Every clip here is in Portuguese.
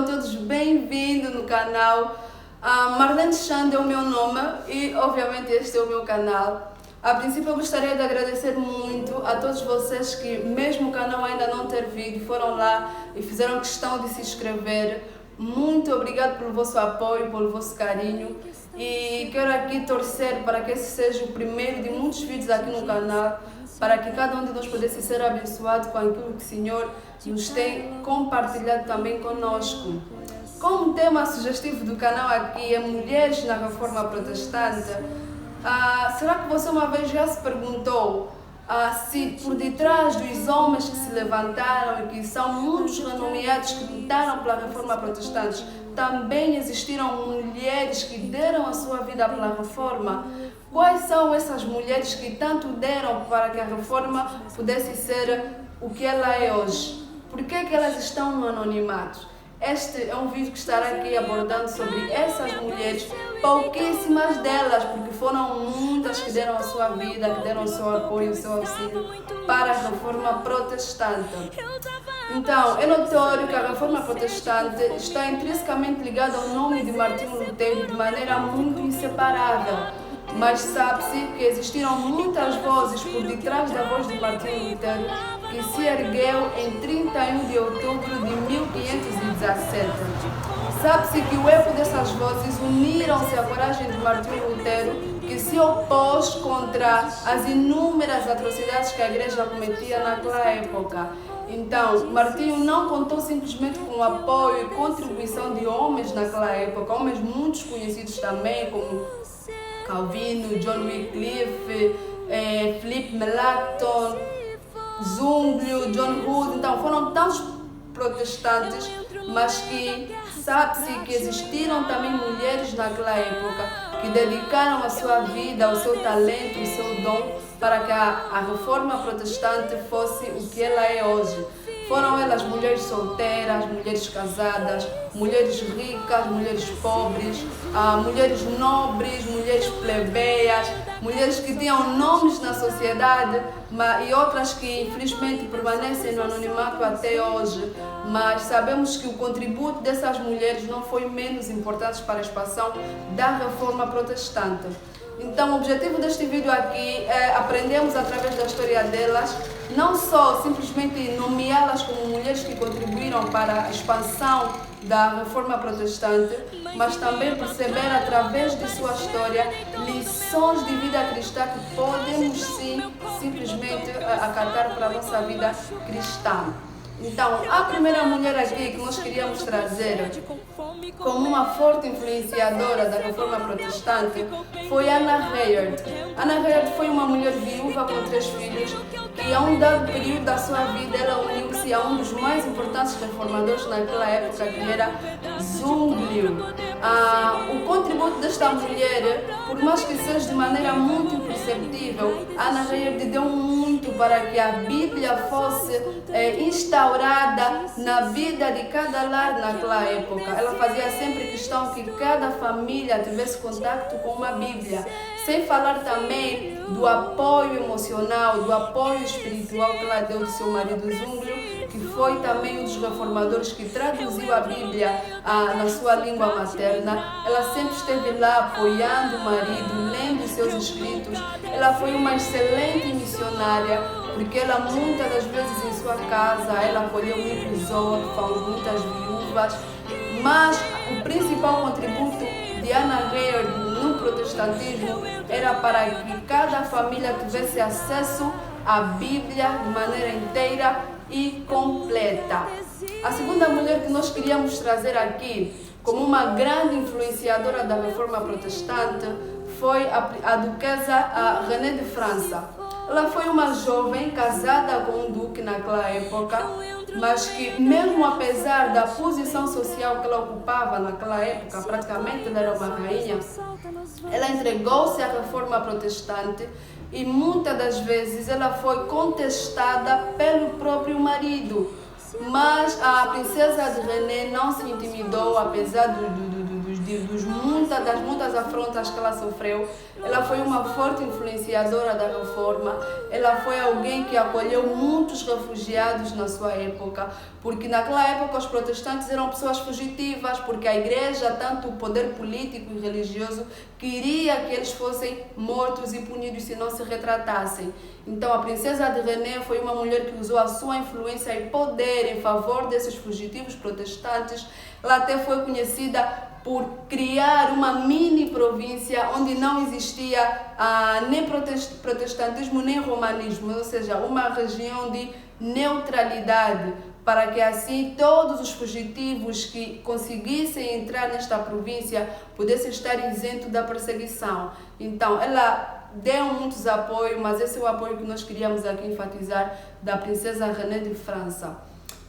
sejam todos bem-vindos no canal. Marlene Xande é o meu nome e obviamente este é o meu canal. A princípio eu gostaria de agradecer muito a todos vocês que, mesmo o canal ainda não ter vídeo, foram lá e fizeram questão de se inscrever. Muito obrigado pelo vosso apoio, pelo vosso carinho, e quero aqui torcer para que esse seja o primeiro de muitos vídeos aqui no canal, para que cada um de nós pudesse ser abençoado com aquilo que o Senhor nos tem compartilhado também conosco. Como tema sugestivo do canal aqui é Mulheres na Reforma Protestante, será que você uma vez já se perguntou se por detrás dos homens que se levantaram e que são muitos renomeados que lutaram pela Reforma Protestante, também existiram mulheres que deram a sua vida pela Reforma? Quais são essas mulheres que tanto deram para que a Reforma pudesse ser o que ela é hoje? Por que elas estão no anonimato? Este é um vídeo que estará aqui abordando sobre essas mulheres, pouquíssimas delas, porque foram muitas que deram a sua vida, que deram o seu apoio, o seu auxílio para a Reforma Protestante. Então, é notório que a Reforma Protestante está intrinsecamente ligada ao nome de Martinho Lutero de maneira muito inseparável. Mas sabe-se que existiram muitas vozes por detrás da voz de Martinho Lutero, que se ergueu em 31 de outubro de 1517. Sabe-se que o eco dessas vozes uniram-se à coragem de Martinho Lutero, que se opôs contra as inúmeras atrocidades que a igreja cometia naquela época. Então, Martinho não contou simplesmente com o apoio e contribuição de homens naquela época, homens muito conhecidos também, como Calvino, John Wycliffe, Philip Melanchthon, Zwinglio, John Hus. Então foram tantos protestantes, mas que sabe-se que existiram também mulheres naquela época que dedicaram a sua vida, o seu talento, o seu dom para que a Reforma Protestante fosse o que ela é hoje. Foram elas mulheres solteiras, mulheres casadas, mulheres ricas, mulheres pobres, mulheres nobres, mulheres plebeias, mulheres que tinham nomes na sociedade e outras que infelizmente permanecem no anonimato até hoje. Mas sabemos que o contributo dessas mulheres não foi menos importante para a expansão da Reforma Protestante. Então o objetivo deste vídeo aqui é aprendermos através da história delas, não só simplesmente nomeá-las como mulheres que contribuíram para a expansão da Reforma Protestante, mas também perceber através de sua história lições de vida cristã que podemos sim simplesmente acatar para a nossa vida cristã. Então, a primeira mulher aqui que nós queríamos trazer como uma forte influenciadora da Reforma Protestante foi Hannah Hayard. Hannah Hayard foi uma mulher viúva com 3 filhos que a um dado período da sua vida ela uniu-se a um dos mais importantes reformadores naquela época, que era Zwinglio. O contributo desta mulher, por mais que seja de maneira muito imperceptível, Hannah Hayard deu muito para que a Bíblia fosse instaurada na vida de cada lar naquela época. Ela fazia sempre questão que cada família tivesse contato com uma Bíblia, sem falar também do apoio emocional, do apoio espiritual que ela deu de seu marido Zwinglio, que foi também um dos reformadores que traduziu a Bíblia na sua língua materna. Ela sempre esteve lá apoiando o marido, lendo os seus escritos. Ela foi uma excelente missionária, porque ela muitas das vezes em sua casa, ela acolheu muitos órfãos, muitas viúvas, mas o principal contributo de Hannah Hayard no protestantismo era para que cada família tivesse acesso à Bíblia de maneira inteira e completa. A segunda mulher que nós queríamos trazer aqui como uma grande influenciadora da Reforma Protestante foi a duquesa René de França. Ela foi uma jovem casada com um duque naquela época, mas que mesmo apesar da posição social que ela ocupava naquela época, praticamente ela era uma rainha, ela entregou-se à Reforma Protestante e muitas das vezes ela foi contestada pelo próprio marido. Mas a princesa de René não se intimidou, apesar dos das muitas afrontas que ela sofreu. Ela foi uma forte influenciadora da reforma. Ela foi alguém que acolheu muitos refugiados na sua época, porque naquela época os protestantes eram pessoas fugitivas, porque a igreja, tanto o poder político e religioso, queria que eles fossem mortos e punidos se não se retratassem. Então a princesa de René foi uma mulher que usou a sua influência e poder em favor desses fugitivos protestantes. Ela até foi conhecida por criar uma mini província onde não existia nem protestantismo nem romanismo, ou seja, uma região de neutralidade, para que assim todos os fugitivos que conseguissem entrar nesta província pudessem estar isentos da perseguição. Então ela deu muitos apoios, mas esse é o apoio que nós queríamos aqui enfatizar da princesa René de França.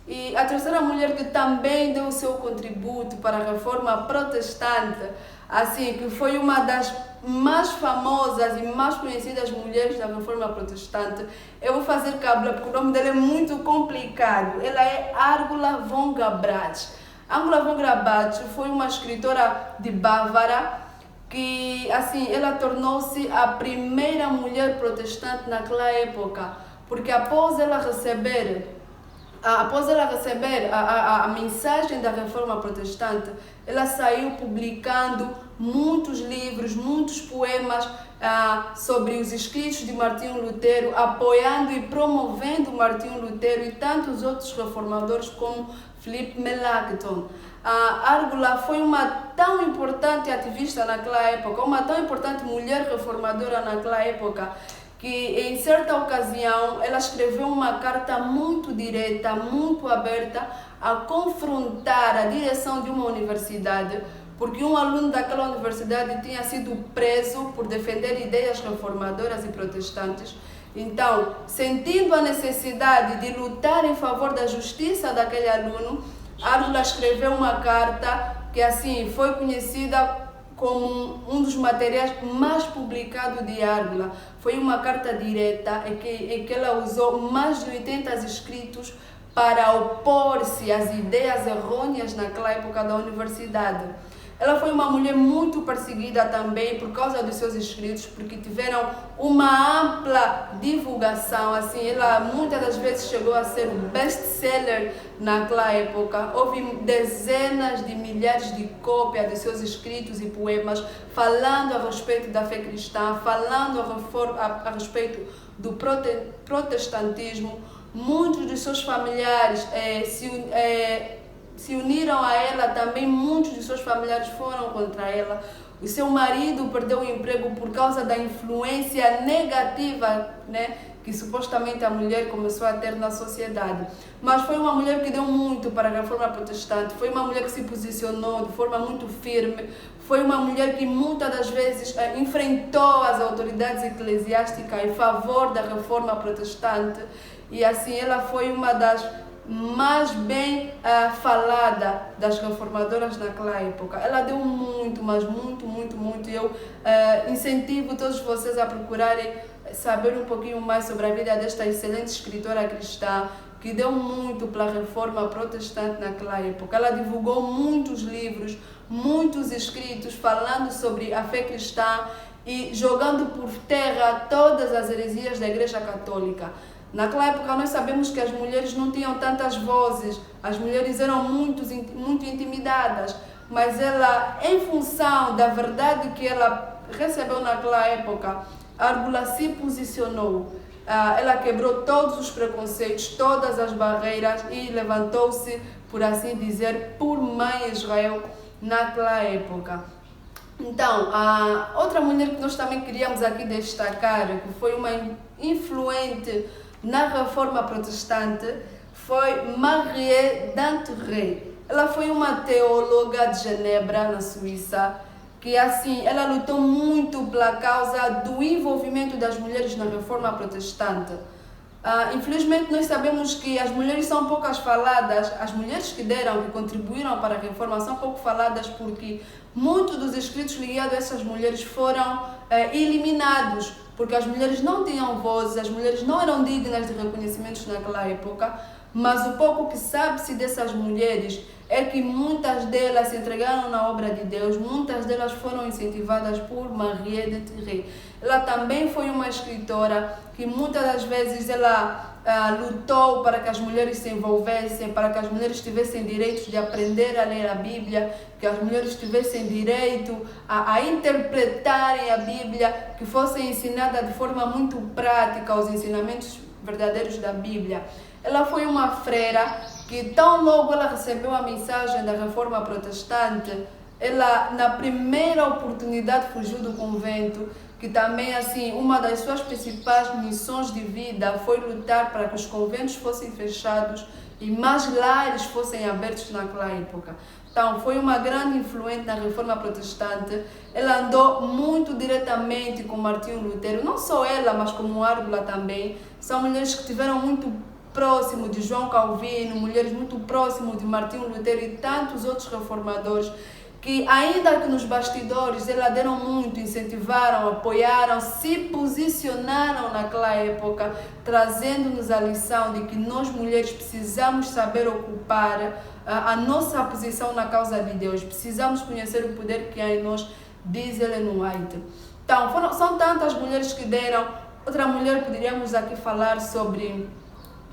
E a terceira mulher que também deu o seu contributo para a reforma protestante, assim, que foi uma das mais famosas e mais conhecidas mulheres da reforma protestante, eu vou fazer cabla porque o nome dela é muito complicado. Ela é Argula von Grabach. Argula von Grabach foi uma escritora de Bávara que, assim, ela tornou-se a primeira mulher protestante naquela época, porque após ela receber a mensagem da reforma protestante, ela saiu publicando muitos livros, muitos poemas sobre os escritos de Martinho Lutero, apoiando e promovendo Martinho Lutero e tantos outros reformadores como Philippe Melanchthon. Argula foi uma tão importante ativista naquela época, uma tão importante mulher reformadora naquela época, que em certa ocasião ela escreveu uma carta muito direta, muito aberta, a confrontar a direção de uma universidade, porque um aluno daquela universidade tinha sido preso por defender ideias reformadoras e protestantes. Então, sentindo a necessidade de lutar em favor da justiça daquele aluno, Argula escreveu uma carta que assim foi conhecida como um dos materiais mais publicados de Argula. Foi uma carta direta em que ela usou mais de 80 escritos para opor-se às ideias errôneas naquela época da universidade. Ela foi uma mulher muito perseguida também por causa dos seus escritos, porque tiveram uma ampla divulgação. Assim, ela muitas das vezes chegou a ser um best-seller naquela época. Houve dezenas de milhares de cópias de seus escritos e poemas falando a respeito da fé cristã, falando a respeito do protestantismo. Muitos dos seus familiares se uniram a ela, também muitos de seus familiares foram contra ela. O seu marido perdeu o emprego por causa da influência negativa, que supostamente a mulher começou a ter na sociedade. Mas foi uma mulher que deu muito para a reforma protestante, foi uma mulher que se posicionou de forma muito firme, foi uma mulher que muitas das vezes enfrentou as autoridades eclesiásticas em favor da reforma protestante, e assim ela foi uma das mais bem falada das reformadoras naquela época. Ela deu muito, mas muito. Eu incentivo todos vocês a procurarem saber um pouquinho mais sobre a vida desta excelente escritora cristã, que deu muito pela reforma protestante naquela época. Ela divulgou muitos livros, muitos escritos falando sobre a fé cristã e jogando por terra todas as heresias da Igreja Católica. Naquela época nós sabemos que as mulheres não tinham tantas vozes, as mulheres eram muito intimidadas, mas ela, em função da verdade que ela recebeu naquela época, Argula se posicionou. Ela quebrou todos os preconceitos, todas as barreiras e levantou-se, por assim dizer, por mãe Israel naquela época. Então, a outra mulher que nós também queríamos aqui destacar, que foi uma influente na reforma protestante, foi Marie d'Antouré. Ela foi uma teóloga de Genebra, na Suíça, que assim, ela lutou muito pela causa do envolvimento das mulheres na reforma protestante. Infelizmente nós sabemos que as mulheres são poucas faladas, as mulheres que contribuíram para a reforma são pouco faladas, porque muitos dos escritos ligados a essas mulheres foram eliminados, porque as mulheres não tinham voz, as mulheres não eram dignas de reconhecimentos naquela época. mas o pouco que sabe-se dessas mulheres é que muitas delas se entregaram na obra de Deus, muitas delas foram incentivadas por Marie de Tiré. Ela também foi uma escritora que muitas das vezes ela lutou para que as mulheres se envolvessem, para que as mulheres tivessem direito de aprender a ler a Bíblia, que as mulheres tivessem direito a interpretarem a Bíblia, que fossem ensinadas de forma muito prática os ensinamentos verdadeiros da Bíblia. Ela foi uma freira que tão logo ela recebeu a mensagem da Reforma Protestante, ela na primeira oportunidade fugiu do convento, que também assim uma das suas principais missões de vida foi lutar para que os conventos fossem fechados e mais lares fossem abertos naquela época. Então foi uma grande influente na Reforma Protestante. Ela andou muito diretamente com Martinho Lutero, não só ela, mas como Árgula também. São mulheres que tiveram muito próximo de João Calvino, mulheres muito próximas de Martinho Lutero e tantos outros reformadores, que ainda que nos bastidores elas deram muito, incentivaram, apoiaram, se posicionaram naquela época, trazendo-nos a lição de que nós mulheres precisamos saber ocupar a nossa posição na causa de Deus, precisamos conhecer o poder que há em nós, diz Ellen White. Então, são tantas mulheres que deram. Outra mulher poderíamos aqui falar sobre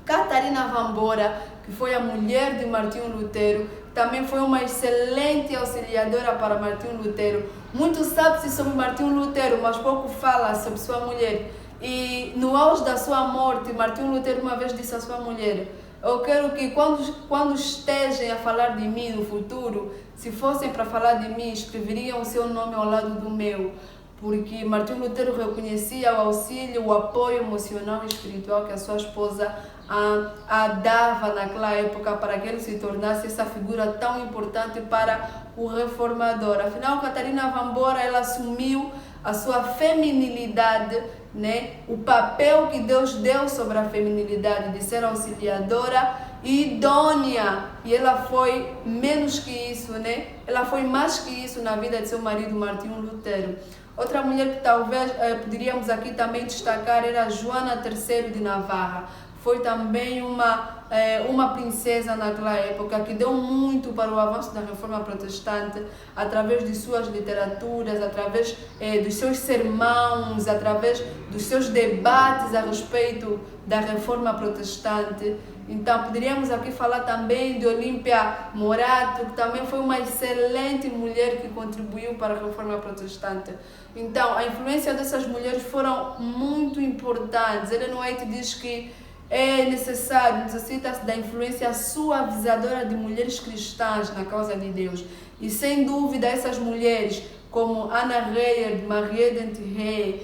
Catarina Vambora, que foi a mulher de Martinho Lutero, também foi uma excelente auxiliadora para Martinho Lutero. Muito sabe-se sobre Martinho Lutero, mas pouco fala sobre sua mulher. E no auge da sua morte, Martinho Lutero uma vez disse à sua mulher: eu quero que quando estejam a falar de mim no futuro, se fossem para falar de mim, escreveriam o seu nome ao lado do meu. Porque Martinho Lutero reconhecia o auxílio, o apoio emocional e espiritual que a sua esposa a dava naquela época para que ele se tornasse essa figura tão importante para o reformador. Afinal, Catarina Vambora, ela assumiu a sua feminilidade, né? O papel que Deus deu sobre a feminilidade de ser auxiliadora e idônea. E ela foi menos que isso, né? Ela foi mais que isso na vida de seu marido Martinho Lutero. Outra mulher que talvez poderíamos aqui também destacar era Joana III de Navarra. Foi também uma princesa naquela época que deu muito para o avanço da Reforma Protestante através de suas literaturas, através dos seus sermões, através dos seus debates a respeito da Reforma Protestante. Então, poderíamos aqui falar também de Olímpia Morato, que também foi uma excelente mulher que contribuiu para a Reforma Protestante. Então, a influência dessas mulheres foram muito importantes. Ellen White diz que é necessário, necessita-se da influência suavizadora de mulheres cristãs na causa de Deus. E sem dúvida essas mulheres, como Anna Reyer, Marie Dentiré,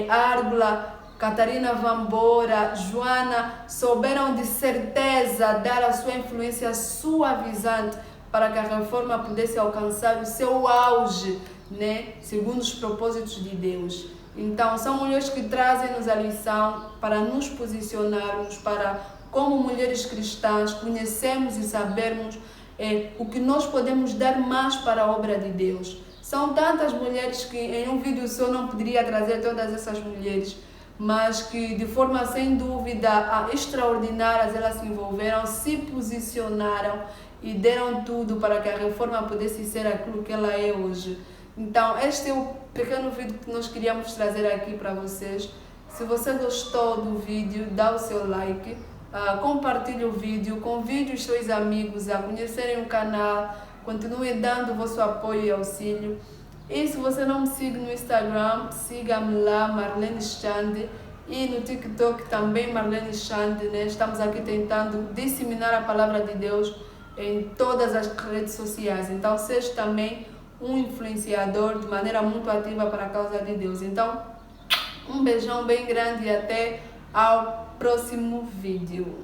Árgula, Catarina Vambora, Joana, souberam de certeza dar a sua influência suavizante para que a reforma pudesse alcançar o seu auge, né, segundo os propósitos de Deus. Então, são mulheres que trazem-nos a lição para nos posicionarmos, para, como mulheres cristãs, conhecermos e sabermos o que nós podemos dar mais para a obra de Deus. São tantas mulheres que em um vídeo só não poderia trazer todas essas mulheres, mas que de forma sem dúvida extraordinárias elas se envolveram, se posicionaram e deram tudo para que a reforma pudesse ser aquilo que ela é hoje. Então, este é o pequeno vídeo que nós queríamos trazer aqui para vocês. Se você gostou do vídeo, dá o seu like, compartilhe o vídeo, convide os seus amigos a conhecerem o canal, continue dando o vosso apoio e auxílio. E se você não me segue no Instagram, siga-me lá, Marlene Chande, e no TikTok também Marlene Chande, né? Estamos aqui tentando disseminar a palavra de Deus em todas as redes sociais. Então, seja também um influenciador de maneira muito ativa para a causa de Deus. Então, um beijão bem grande e até ao próximo vídeo.